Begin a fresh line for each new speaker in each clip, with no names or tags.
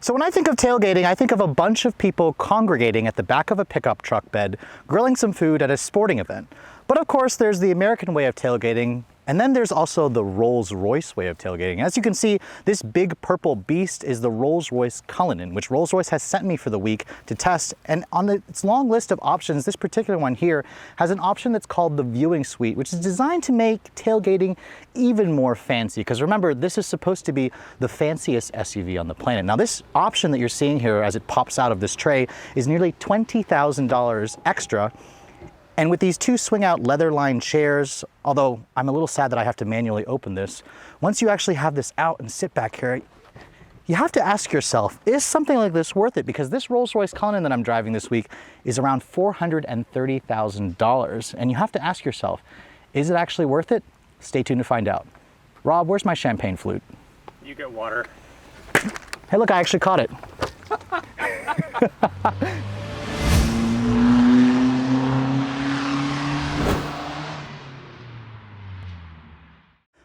So when I think of tailgating, I think of a bunch of people congregating at the back of a pickup truck bed, grilling some food at a sporting event. But of course, there's the American way of tailgating, and then there's also the Rolls-Royce way of tailgating. As you can see, this big purple beast is the Rolls-Royce Cullinan, which Rolls-Royce has sent me for the week to test. And on its long list of options, this particular one here has an option that's called the viewing suite, which is designed to make tailgating even more fancy. Because remember, this is supposed to be the fanciest SUV on the planet. Now, this option that you're seeing here as it pops out of this tray is nearly $20,000 extra. And with these two swing-out leather-lined chairs, although I'm a little sad that I have to manually open this, once you actually have this out and sit back here, you have to ask yourself, is something like this worth it? Because this Rolls-Royce Cullinan that I'm driving this week is around $430,000. And you have to ask yourself, is it actually worth it? Stay tuned to find out. Rob, where's my champagne flute?
You get water.
Hey, look, I actually caught it.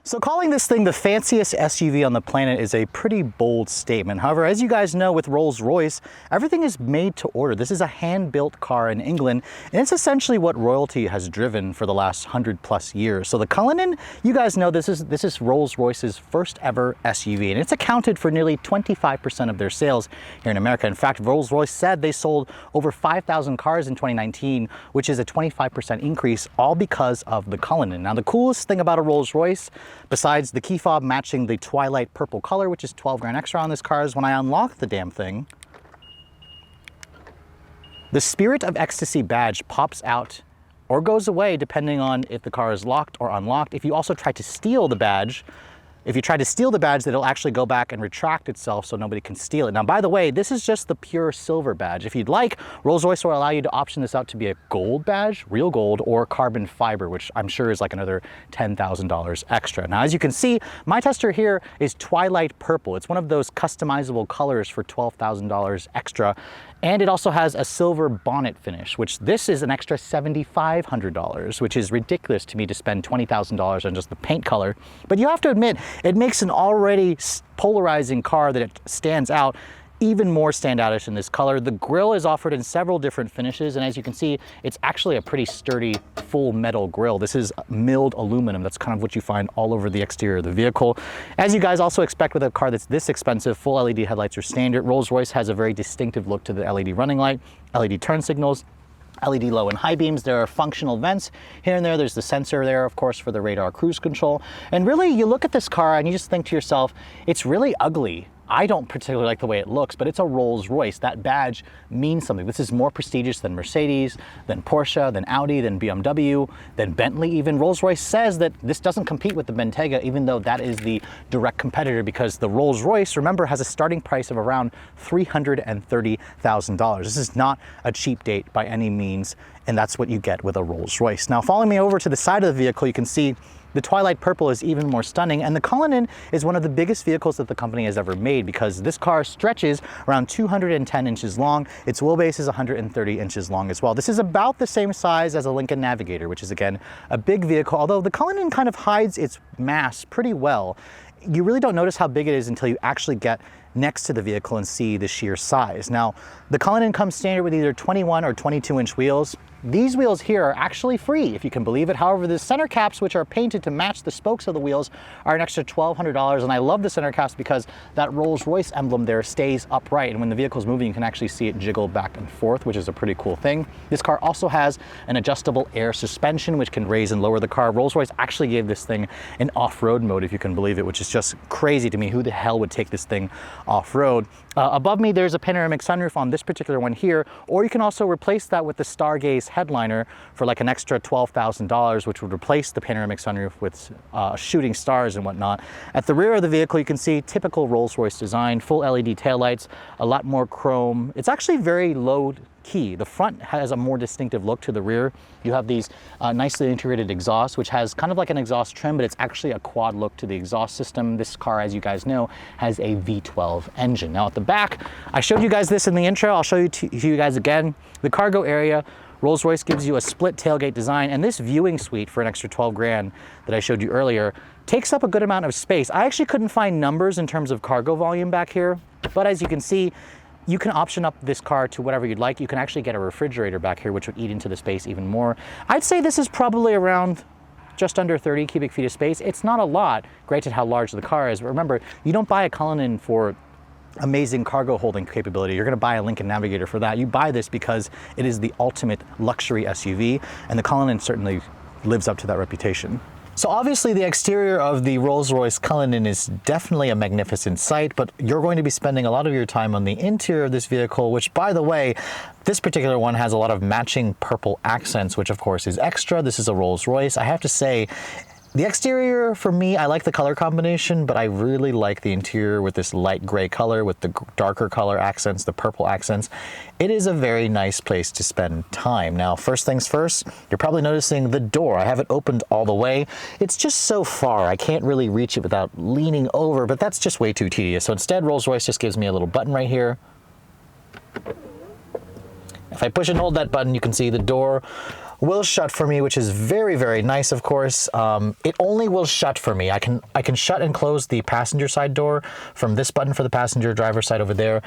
So calling this thing the fanciest SUV on the planet is a pretty bold statement. However, as you guys know, with Rolls-Royce, everything is made to order. This is a hand-built car in England, and it's essentially what royalty has driven for the last 100+ years. So the Cullinan, you guys know this is Rolls-Royce's first ever SUV, and it's accounted for nearly 25% of their sales here in America. In fact, Rolls-Royce said they sold over 5,000 cars in 2019, which is a 25% increase, all because of the Cullinan. Now, the coolest thing about a Rolls-Royce, besides the key fob matching the twilight purple color, which is 12 grand extra on this car, is when I unlock the damn thing, the Spirit of Ecstasy badge pops out or goes away depending on if the car is locked or unlocked. If you also try to steal the badge, it'll actually go back and retract itself so nobody can steal it. Now, by the way, this is just the pure silver badge. If you'd like, Rolls-Royce will allow you to option this out to be a gold badge, real gold, or carbon fiber, which I'm sure is like another $10,000 extra. Now, as you can see, my tester here is twilight purple. It's one of those customizable colors for $12,000 extra. And it also has a silver bonnet finish, which this is an extra $7,500, which is ridiculous to me to spend $20,000 on just the paint color. But you have to admit, it makes an already polarizing car that it stands out even more standoutish in this color. The grille is offered in several different finishes, and as you can see, it's actually a pretty sturdy full metal grille. This is milled aluminum. That's kind of what you find all over the exterior of the vehicle. As you guys also expect with a car that's this expensive, full LED headlights are standard. Rolls-Royce has a very distinctive look to the LED running light, LED turn signals, LED low and high beams. There are functional vents here and there. There's the sensor there, of course, for the radar cruise control. And really, you look at this car and you just think to yourself, it's really ugly. I don't particularly like the way it looks, but it's a Rolls-Royce. That badge means something. This is more prestigious than Mercedes, than Porsche, than Audi, than BMW, than Bentley even. Rolls-Royce says that this doesn't compete with the Bentayga, even though that is the direct competitor, because the Rolls-Royce, remember, has a starting price of around $330,000. This is not a cheap date by any means, and that's what you get with a Rolls-Royce. Now, following me over to the side of the vehicle, you can see the twilight purple is even more stunning, and the Cullinan is one of the biggest vehicles that the company has ever made because this car stretches around 210 inches long. Its wheelbase is 130 inches long as well. This is about the same size as a Lincoln Navigator, which is, again, a big vehicle, although the Cullinan kind of hides its mass pretty well. You really don't notice how big it is until you actually get next to the vehicle and see the sheer size. Now, the Cullinan comes standard with either 21 or 22-inch wheels. These wheels here are actually free, if you can believe it. However, the center caps, which are painted to match the spokes of the wheels, are an extra $1,200. And I love the center caps because that Rolls-Royce emblem there stays upright. And when the vehicle's moving, you can actually see it jiggle back and forth, which is a pretty cool thing. This car also has an adjustable air suspension, which can raise and lower the car. Rolls-Royce actually gave this thing an off-road mode, if you can believe it, which is just crazy to me. Who the hell would take this thing off-road? Above me, there's a panoramic sunroof on this particular one here, or you can also replace that with the Stargaze headliner for like an extra $12,000, which would replace the panoramic sunroof with shooting stars and whatnot. At the rear of the vehicle, you can see typical Rolls-Royce design, full LED taillights, a lot more chrome. It's actually very low key. The front has a more distinctive look to the rear. You have these nicely integrated exhausts, which has kind of like an exhaust trim, but it's actually a quad look to the exhaust system. This car, as you guys know, has a V12 engine. Now at the back, I showed you guys this in the intro. I'll show you to you guys again. The cargo area, Rolls-Royce gives you a split tailgate design, and this viewing suite for an extra 12 grand that I showed you earlier takes up a good amount of space. I actually couldn't find numbers in terms of cargo volume back here, but as you can see, you can option up this car to whatever you'd like. You can actually get a refrigerator back here, which would eat into the space even more. I'd say this is probably around just under 30 cubic feet of space. It's not a lot, granted how large the car is, but remember, you don't buy a Cullinan for amazing cargo holding capability. You're gonna buy a Lincoln Navigator for that. You buy this because it is the ultimate luxury SUV, and the Cullinan certainly lives up to that reputation. So obviously the exterior of the Rolls-Royce Cullinan is definitely a magnificent sight, but you're going to be spending a lot of your time on the interior of this vehicle, which, by the way, this particular one has a lot of matching purple accents, which of course is extra. This is a Rolls-Royce. I have to say, the exterior, for me, I like the color combination, but I really like the interior with this light gray color, with the darker color accents, the purple accents. It is a very nice place to spend time. Now, first things first, you're probably noticing the door. I have it opened all the way. It's just so far. I can't really reach it without leaning over, but that's just way too tedious. So instead, Rolls-Royce just gives me a little button right here. If I push and hold that button, you can see the door will shut for me, which is very, very nice, of course. It only will shut for me. I can shut and close the passenger side door from this button for the passenger driver side over there.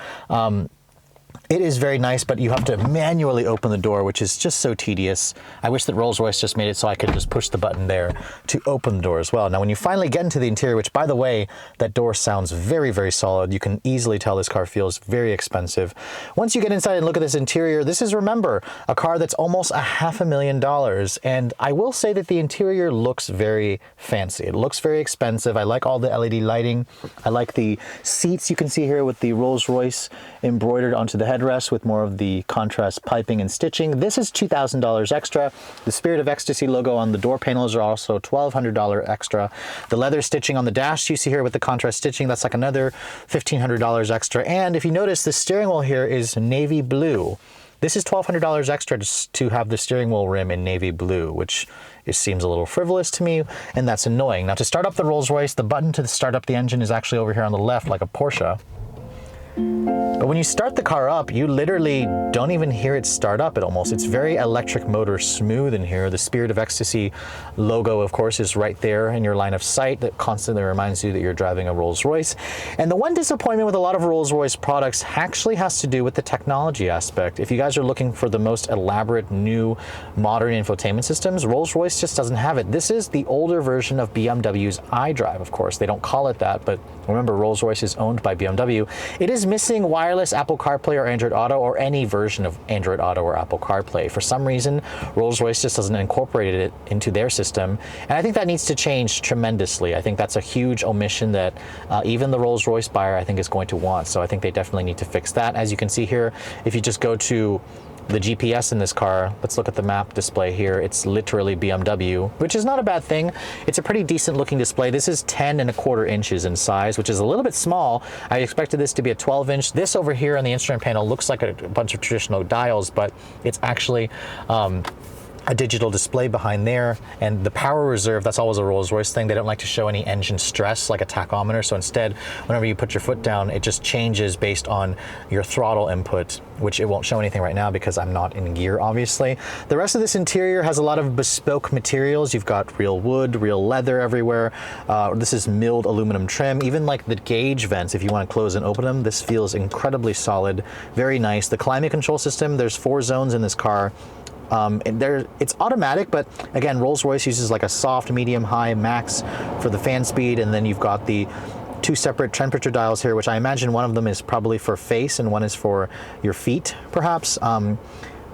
It is very nice, but you have to manually open the door, which is just so tedious. I wish that Rolls-Royce just made it so I could just push the button there to open the door as well. Now, when you finally get into the interior, which, by the way, that door sounds very, very solid. You can easily tell this car feels very expensive. Once you get inside and look at this interior, this is, remember, a car that's almost $500,000. And I will say that the interior looks very fancy. It looks very expensive. I like all the LED lighting. I like the seats you can see here with the Rolls-Royce embroidered onto the headrest with more of the contrast piping and stitching. This is $2,000 extra. The Spirit of Ecstasy logo on the door panels are also $1,200 extra. The leather stitching on the dash you see here with the contrast stitching, that's like another $1,500 extra. And if you notice, the steering wheel here is navy blue. This is $1,200 extra just to have the steering wheel rim in navy blue, which it seems a little frivolous to me, and that's annoying. Now, to start up the Rolls-Royce, the button to start up the engine is actually over here on the left, like a Porsche. But when you start the car up, you literally don't even hear it start up. It's very electric motor smooth in here. The Spirit of Ecstasy logo, of course, is right there in your line of sight. That constantly reminds you that you're driving a Rolls-Royce. And the one disappointment with a lot of Rolls-Royce products actually has to do with the technology aspect. If you guys are looking for the most elaborate, new, modern infotainment systems, Rolls-Royce just doesn't have it. This is the older version of BMW's iDrive, of course. They don't call it that, but remember, Rolls-Royce is owned by BMW. It is missing wireless Apple CarPlay or Android Auto, or any version of Android Auto or Apple CarPlay. For some reason, Rolls-Royce just doesn't incorporate it into their system, and I think that needs to change tremendously. I think that's a huge omission that even the Rolls-Royce buyer, I think, is going to want. So I think they definitely need to fix that. As you can see here, if you just go to the GPS in this car, let's look at the map display here. It's literally BMW, which is not a bad thing. It's a pretty decent looking display. This is 10.25 inches in size, which is a little bit small. I expected this to be a 12-inch. This over here on the instrument panel looks like a bunch of traditional dials, but it's actually a digital display behind there. And the power reserve, that's always a Rolls-Royce thing. They don't like to show any engine stress like a tachometer. So instead, whenever you put your foot down, it just changes based on your throttle input, which it won't show anything right now because I'm not in gear, obviously. The rest of this interior has a lot of bespoke materials. You've got real wood, real leather everywhere. This is milled aluminum trim. Even like the gauge vents, if you want to close and open them, this feels incredibly solid, very nice. The climate control system, there's 4 zones in this car. It's automatic, but again, Rolls-Royce uses like a soft, medium, high, max for the fan speed, and then you've got the 2 separate temperature dials here, which I imagine one of them is probably for face and one is for your feet, perhaps.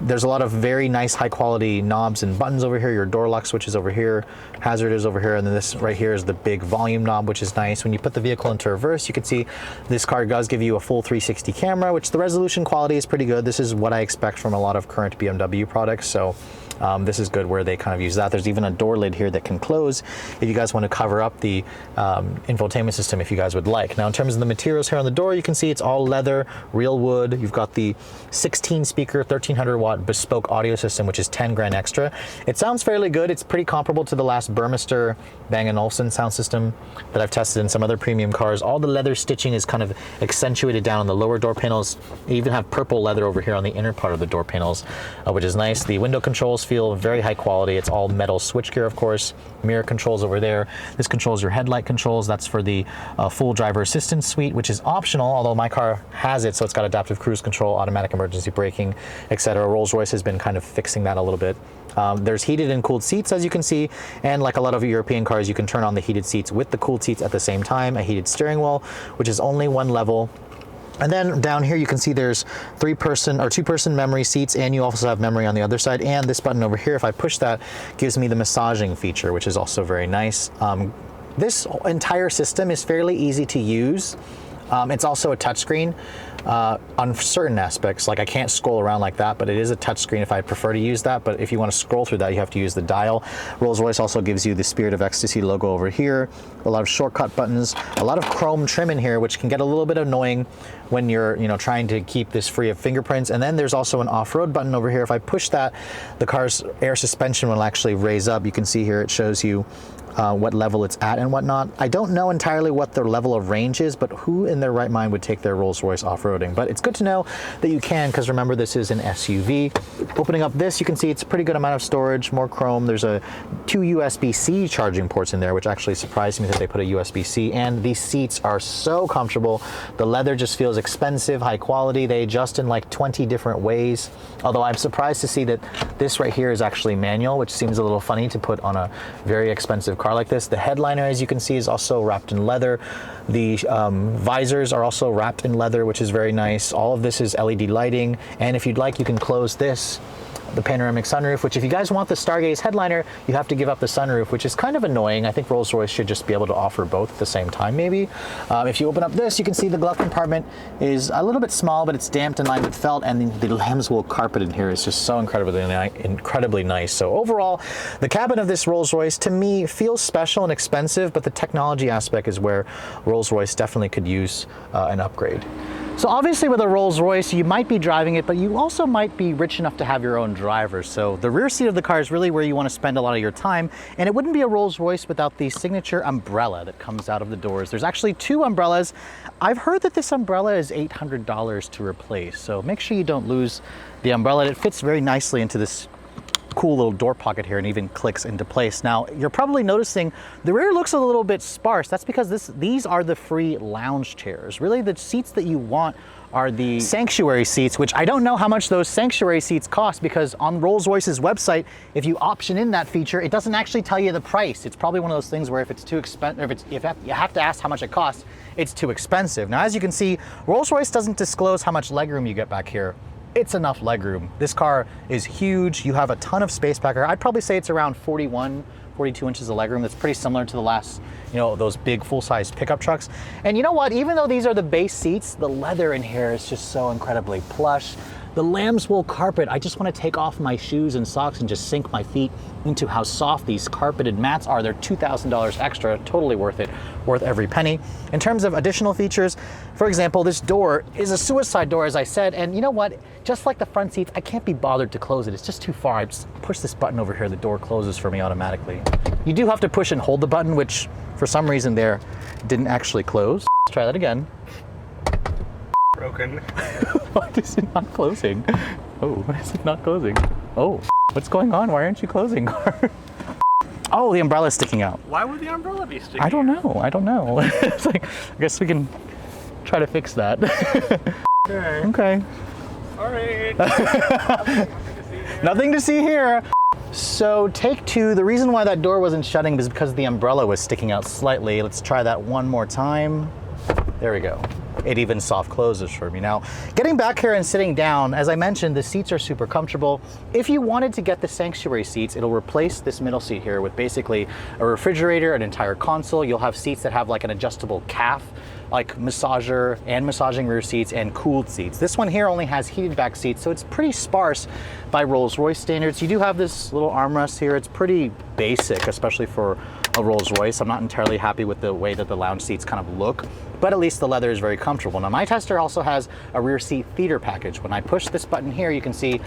There's a lot of very nice high quality knobs and buttons over here. Your door lock switch is over here, hazard is over here, and then this right here is the big volume knob, which is nice. When you put the vehicle into reverse, you can see this car does give you a full 360 camera, which the resolution quality is pretty good. This is what I expect from a lot of current BMW products, so this is good where they kind of use that. There's even a door lid here that can close if you guys want to cover up the infotainment system if you guys would like. Now, in terms of the materials here on the door, you can see it's all leather, real wood. You've got the 16 speaker, 1300 watt watt bespoke audio system, which is 10 grand extra. It sounds fairly good. It's pretty comparable to the last Burmester Bang & Olufsen sound system that I've tested in some other premium cars. All the leather stitching is kind of accentuated down on the lower door panels. You even have purple leather over here on the inner part of the door panels, which is nice. The window controls feel very high quality. It's all metal switchgear, of course. Mirror controls over there. This controls your headlight controls. That's for the full driver assistance suite, which is optional, although my car has it, so it's got adaptive cruise control, automatic emergency braking, etc. Rolls-Royce has been kind of fixing that a little bit. There's heated and cooled seats, as you can see, and like a lot of European cars, you can turn on the heated seats with the cooled seats at the same time. A heated steering wheel, which is only one level. And then down here you can see there's 3-person or 2-person memory seats, and you also have memory on the other side. And this button over here, if I push that, gives me the massaging feature, which is also very nice. This entire system is fairly easy to use. It's also a touchscreen on certain aspects. Like I can't scroll around like that, but it is a touchscreen if I prefer to use that. But if you want to scroll through that, you have to use the dial. Rolls-Royce also gives you the Spirit of Ecstasy logo over here, a lot of shortcut buttons, a lot of chrome trim in here, which can get a little bit annoying when you're trying to keep this free of fingerprints. And then there's also an off-road button over here. If I push that, the car's air suspension will actually raise up. You can see here it shows you what level it's at and whatnot. I don't know entirely what their level of range is, but who in their right mind would take their Rolls-Royce off-roading? But it's good to know that you can, because remember, this is an SUV. Opening up this, you can see it's a pretty good amount of storage, more chrome. There's 2 USB-C charging ports in there, which actually surprised me that they put a USB-C. And these seats are so comfortable. The leather just feels expensive, high quality. They adjust in like 20 different ways. Although I'm surprised to see that this right here is actually manual, which seems a little funny to put on a very expensive car like this. The headliner, as you can see, is also wrapped in leather. The visors are also wrapped in leather, which is very nice. All of this is LED lighting, and if you'd like, you can close this, the panoramic sunroof, which if you guys want the Stargaze headliner, you have to give up the sunroof, which is kind of annoying. I think Rolls-Royce should just be able to offer both at the same time, maybe. If you open up this, you can see the glove compartment is a little bit small, but it's damped and lined with felt, and the lamb's wool carpet in here is just so incredibly nice. So overall, the cabin of this Rolls-Royce, to me, feels special and expensive, but the technology aspect is where Rolls-Royce definitely could use an upgrade. So obviously with a Rolls-Royce, you might be driving it, but you also might be rich enough to have your own driver. So the rear seat of the car is really where you want to spend a lot of your time. And it wouldn't be a Rolls-Royce without the signature umbrella that comes out of the doors. There's actually 2 umbrellas. I've heard that this umbrella is $800 to replace. So make sure you don't lose the umbrella. It fits very nicely into this cool little door pocket here and even clicks into place. Now, you're probably noticing the rear looks a little bit sparse. That's because these are the free lounge chairs. Really, the seats that you want are the sanctuary seats, which I don't know how much those sanctuary seats cost, because on Rolls-Royce's website, if you option in that feature, it doesn't actually tell you the price. It's probably one of those things where if it's too expensive, if you have to ask how much it costs, it's too expensive. Now, as you can see, Rolls-Royce doesn't disclose how much legroom you get back here. It's enough legroom. This car is huge. You have a ton of space back here. I'd probably say it's around 42 inches of legroom. That's pretty similar to the last, those big full-size pickup trucks. And you know what? Even though these are the base seats, the leather in here is just so incredibly plush. The lamb's wool carpet, I just want to take off my shoes and socks and just sink my feet into how soft these carpeted mats are. They're $2,000 extra, totally worth it, worth every penny. In terms of additional features, for example, this door is a suicide door, as I said, and you know what? Just like the front seats, I can't be bothered to close it. It's just too far. I just push this button over here, the door closes for me automatically. You do have to push and hold the button, which for some reason there didn't actually close. Let's try that again.
Broken.
Why is it not closing? Oh, why is it not closing? Oh, what's going on? Why aren't you closing? Oh, the umbrella's sticking out.
Why would the umbrella be sticking out?
I don't know. It's like, I guess we can try to fix that. Okay.
All right.
Nothing to see here. So take 2, the reason why that door wasn't shutting is because the umbrella was sticking out slightly. Let's try that one more time. There we go. It even soft closes for me. Now, getting back here and sitting down, as I mentioned, the seats are super comfortable. If you wanted to get the sanctuary seats, it'll replace this middle seat here with basically a refrigerator, an entire console. You'll have seats that have like an adjustable calf, like massager and massaging rear seats and cooled seats. This one here only has heated back seats, so it's pretty sparse by Rolls-Royce standards. You do have this little armrest here. It's pretty basic, especially for a Rolls-Royce. I'm not entirely happy with the way that the lounge seats kind of look, but at least the leather is very comfortable. Now, my tester also has a rear seat theater package. When I push this button here, you can see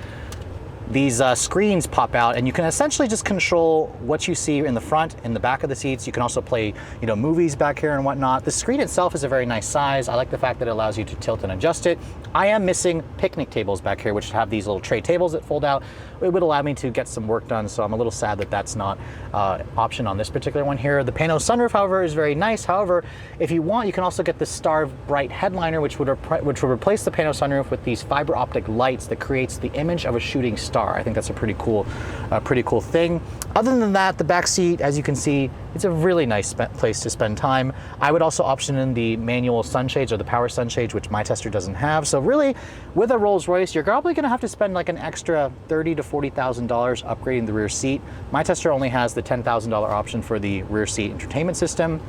these screens pop out, and you can essentially just control what you see in the front, in the back of the seats. You can also play, movies back here and whatnot. The screen itself is a very nice size. I like the fact that it allows you to tilt and adjust it. I am missing picnic tables back here, which have these little tray tables that fold out. It would allow me to get some work done, so I'm a little sad that that's not option on this particular one here. The Pano Sunroof, however, is very nice. However, if you want, you can also get the Star Bright headliner, which would replace the Pano Sunroof with these fiber optic lights that creates the image of a shooting star. I think that's a pretty cool thing. Other than that, the back seat, as you can see, it's a really nice place to spend time. I would also option in the manual sunshades or the power sunshades, which my tester doesn't have. So really, with a Rolls-Royce, you're probably going to have to spend like an extra $30,000 to $40,000 upgrading the rear seat. My tester only has the $10,000 option for the rear seat entertainment system.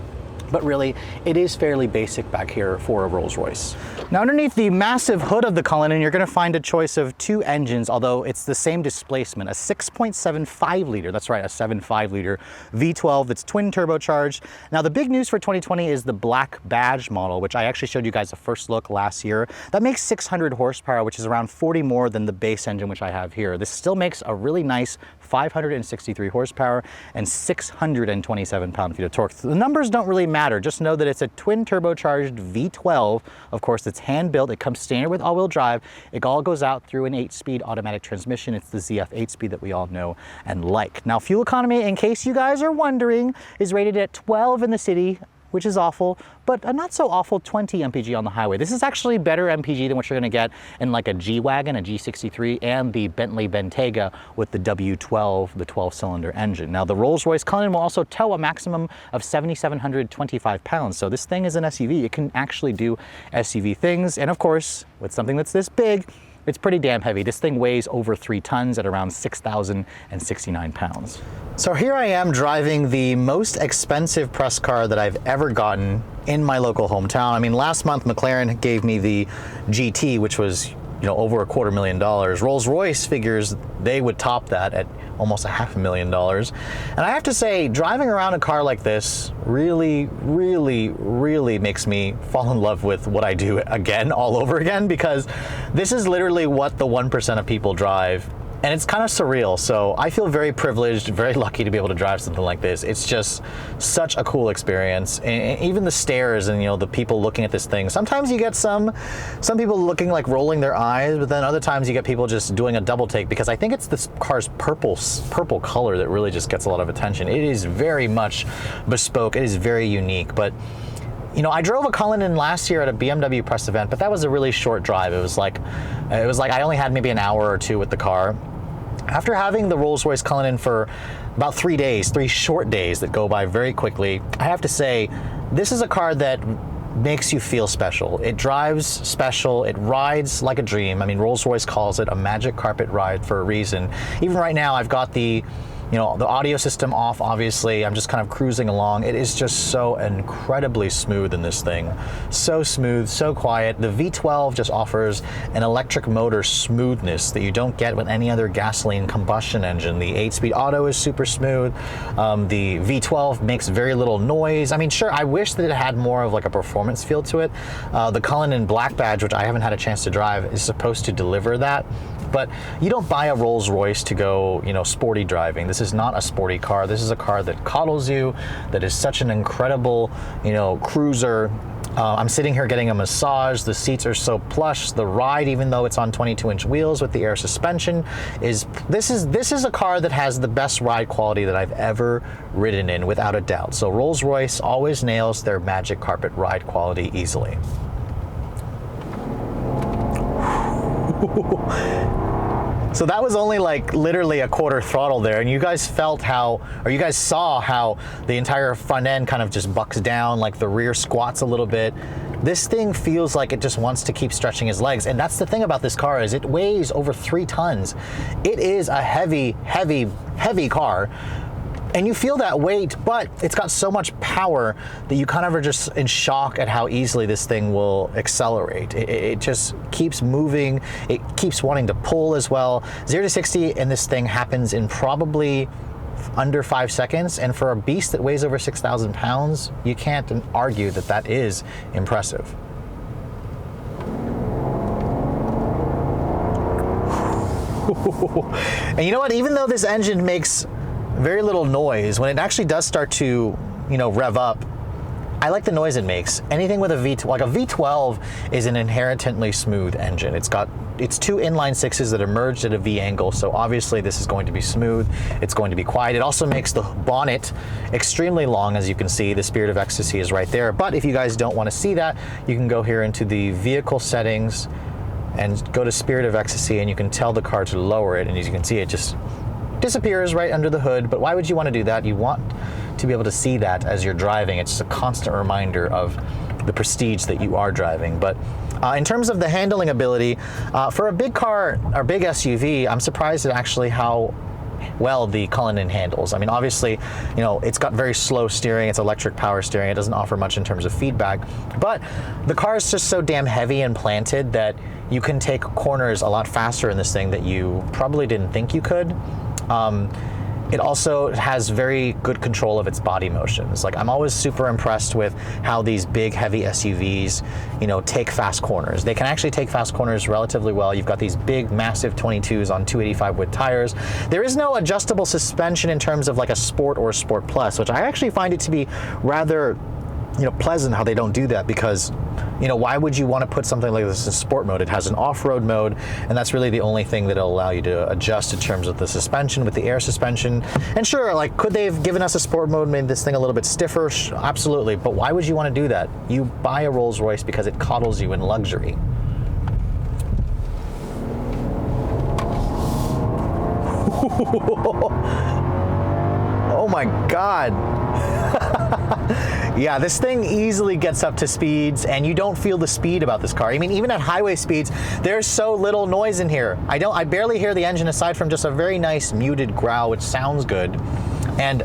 But really, it is fairly basic back here for a Rolls-Royce. Now, underneath the massive hood of the Cullinan, you're going to find a choice of two engines, although it's the same displacement, a 6.75 liter, that's right, a 7.5 liter V12 that's twin turbocharged. Now, the big news for 2020 is the black badge model, which I actually showed you guys a first look last year. That makes 600 horsepower, which is around 40 more than the base engine, which I have here. This still makes a really nice 563 horsepower and 627 pound-feet of torque. The numbers don't really matter. Just know that it's a twin turbocharged V12. Of course, it's hand built. It comes standard with all-wheel drive. It all goes out through an 8-speed automatic transmission. It's the ZF 8-speed that we all know and like. Now, fuel economy, in case you guys are wondering, is rated at 12 in the city, which is awful, but a not so awful 20 mpg on the highway. This is actually better mpg than what you're gonna get in like a G-Wagon, a G63, and the Bentley Bentayga with the W12, the 12-cylinder engine. Now, the Rolls-Royce Cullinan will also tow a maximum of 7,725 pounds, so this thing is an SUV. It can actually do SUV things, and of course, with something that's this big, it's pretty damn heavy. This thing weighs over 3 tons at around 6,069 pounds. So here I am driving the most expensive press car that I've ever gotten in my local hometown. I mean, last month McLaren gave me the GT, which was, over $250,000. Rolls-Royce figures they would top that at almost $500,000. And I have to say, driving around a car like this really, really, really makes me fall in love with what I do again, all over again, because this is literally what the 1% of people drive. And it's kind of surreal, so I feel very privileged, very lucky to be able to drive something like this. It's just such a cool experience. And even the stares and the people looking at this thing. Sometimes you get some people looking like rolling their eyes, but then other times you get people just doing a double take, because I think it's this car's purple color that really just gets a lot of attention. It is very much bespoke. It is very unique, but I drove a Cullinan last year at a BMW press event, but that was a really short drive. It was like I only had maybe an hour or two with the car. After having the Rolls-Royce Cullinan for about 3 days, 3 short days that go by very quickly, I have to say, this is a car that makes you feel special. It drives special, it rides like a dream. I mean, Rolls-Royce calls it a magic carpet ride for a reason. Even right now, I've got the audio system off, obviously. I'm just kind of cruising along. It is just so incredibly smooth in this thing. So smooth, so quiet. The V12 just offers an electric motor smoothness that you don't get with any other gasoline combustion engine. The 8-speed auto is super smooth. The V12 makes very little noise. I mean, sure, I wish that it had more of like a performance feel to it. The Cullinan Black Badge, which I haven't had a chance to drive, is supposed to deliver that. But you don't buy a Rolls-Royce to go, sporty driving. This is not a sporty car. This is a car that coddles you, that is such an incredible, cruiser. I'm sitting here getting a massage. The seats are so plush. The ride, even though it's on 22-inch wheels with the air suspension, this is a car that has the best ride quality that I've ever ridden in, without a doubt. So Rolls-Royce always nails their magic carpet ride quality easily. So that was only like literally a quarter throttle there, and you guys saw how the entire front end kind of just bucks down, like the rear squats a little bit. This thing feels like it just wants to keep stretching his legs, and that's the thing about this car, is it weighs over 3 tons. It is a heavy, heavy, heavy car. And you feel that weight, but it's got so much power that you kind of are just in shock at how easily this thing will accelerate. It just keeps moving. It keeps wanting to pull as well. 0 to 60 in this thing happens in probably under 5 seconds. And for a beast that weighs over 6,000 pounds, you can't argue that that is impressive. And you know what? Even though this engine makes very little noise, when it actually does start to, rev up, I like the noise it makes. Anything with a V12 is an inherently smooth engine. It's two inline sixes that are merged at a V angle, so obviously this is going to be smooth. It's going to be quiet. It also makes the bonnet extremely long, as you can see. The Spirit of Ecstasy is right there. But if you guys don't want to see that, you can go here into the vehicle settings and go to Spirit of Ecstasy, and you can tell the car to lower it, and as you can see, it just disappears right under the hood. But why would you want to do that? You want to be able to see that as you're driving. It's just a constant reminder of the prestige that you are driving. But in terms of the handling ability, for a big car or big SUV, I'm surprised at actually how well the Cullinan handles. I mean, obviously, it's got very slow steering. It's electric power steering. It doesn't offer much in terms of feedback, but the car is just so damn heavy and planted that you can take corners a lot faster in this thing that you probably didn't think you could. It also has very good control of its body motions. Like, I'm always super impressed with how these big, heavy SUVs, take fast corners. They can actually take fast corners relatively well. You've got these big, massive 22s on 285 wood tires. There is no adjustable suspension in terms of like a Sport or a Sport Plus, which I actually find it to be rather pleasant how they don't do that, because why would you want to put something like this in sport mode? It has an off-road mode, and that's really the only thing that'll allow you to adjust in terms of the suspension with the air suspension. And sure, like, could they have given us a sport mode, made this thing a little bit stiffer? Absolutely, but why would you want to do that? You buy a Rolls-Royce because it coddles you in luxury. Oh my God. Yeah, this thing easily gets up to speeds, and you don't feel the speed about this car. I mean, even at highway speeds, there's so little noise in here. I barely hear the engine aside from just a very nice muted growl, which sounds good. And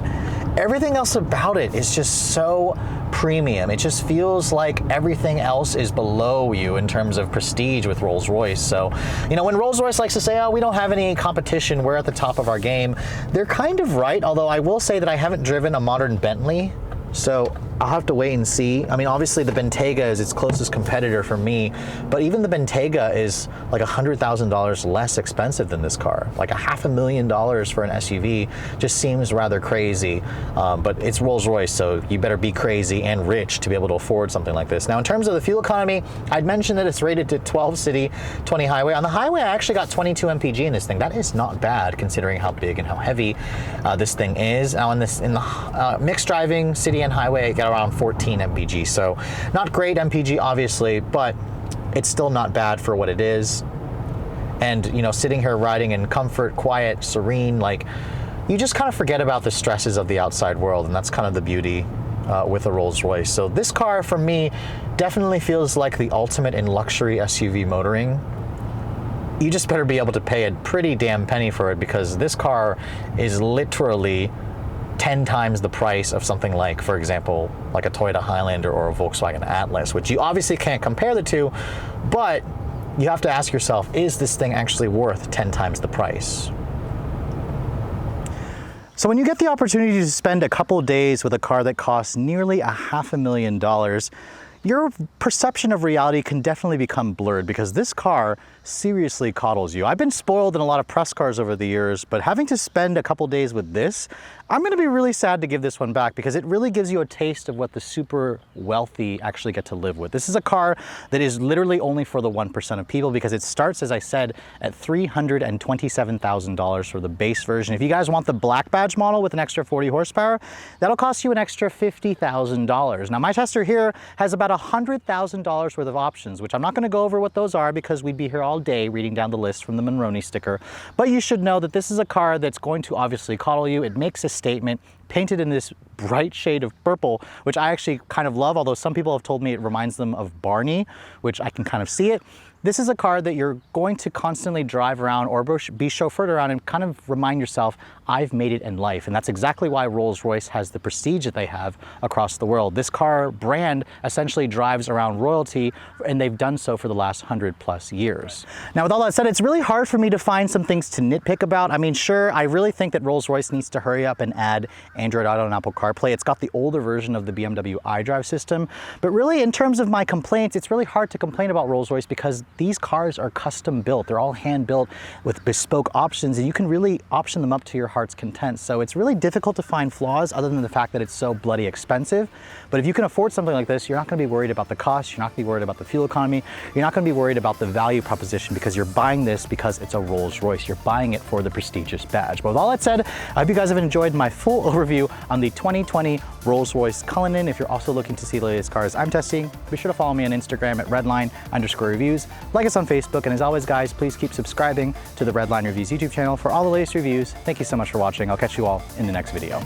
everything else about it is just so premium. It just feels like everything else is below you in terms of prestige with Rolls-Royce. So, when Rolls-Royce likes to say, oh, we don't have any competition, we're at the top of our game, they're kind of right, although I will say that I haven't driven a modern Bentley, so I'll have to wait and see. I mean, obviously the Bentayga is its closest competitor for me, but even the Bentayga is like $100,000 less expensive than this car. Like $500,000 for an SUV just seems rather crazy, but it's Rolls-Royce, so you better be crazy and rich to be able to afford something like this. Now, in terms of the fuel economy, I'd mentioned that it's rated to 12 city, 20 highway. On the highway, I actually got 22 mpg in this thing. That is not bad considering how big and how heavy this thing is. Now, in the mixed driving, city and highway, I got around 14 mpg, so not great mpg obviously, but it's still not bad for what it is. And sitting here riding in comfort, quiet, serene, like, you just kind of forget about the stresses of the outside world, and that's kind of the beauty with a Rolls-Royce. So this car for me definitely feels like the ultimate in luxury SUV motoring. You just better be able to pay a pretty damn penny for it, because this car is literally 10 times the price of something like, for example, like a Toyota Highlander or a Volkswagen Atlas, which you obviously can't compare the two, but you have to ask yourself, is this thing actually worth 10 times the price? So when you get the opportunity to spend a couple of days with a car that costs nearly $500,000, your perception of reality can definitely become blurred, because this car seriously coddles you. I've been spoiled in a lot of press cars over the years, but having to spend a couple days with this, I'm gonna be really sad to give this one back, because it really gives you a taste of what the super wealthy actually get to live with. This is a car that is literally only for the 1% of people, because it starts, as I said, at $327,000 for the base version. If you guys want the black badge model with an extra 40 horsepower, that'll cost you an extra $50,000. Now, my tester here has about $100,000 worth of options, which I'm not gonna go over what those are, because we'd be here all day reading down the list from the Monroney sticker. But you should know that this is a car that's going to obviously coddle you. It makes a statement, painted in this bright shade of purple, which I actually kind of love, although some people have told me it reminds them of Barney, which I can kind of see it. This is a car that you're going to constantly drive around or be chauffeured around and kind of remind yourself, I've made it in life. And that's exactly why Rolls-Royce has the prestige that they have across the world. This car brand essentially drives around royalty, and they've done so for the last 100+ years. Now, with all that said, it's really hard for me to find some things to nitpick about. I mean, sure, I really think that Rolls-Royce needs to hurry up and add Android Auto and Apple CarPlay. It's got the older version of the BMW iDrive system, but really in terms of my complaints, it's really hard to complain about Rolls-Royce because these cars are custom built. They're all hand built with bespoke options, and you can really option them up to your heart's content. So it's really difficult to find flaws other than the fact that it's so bloody expensive. But if you can afford something like this, you're not gonna be worried about the cost, you're not gonna be worried about the fuel economy, you're not gonna be worried about the value proposition, because you're buying this because it's a Rolls-Royce. You're buying it for the prestigious badge. But with all that said, I hope you guys have enjoyed my full overview on the 2020 Rolls-Royce Cullinan. If you're also looking to see the latest cars I'm testing, be sure to follow me on Instagram at Redline_reviews. Like us on Facebook, and as always guys, please keep subscribing to the Redline Reviews YouTube channel for all the latest reviews. Thank you so much for watching. I'll catch you all in the next video.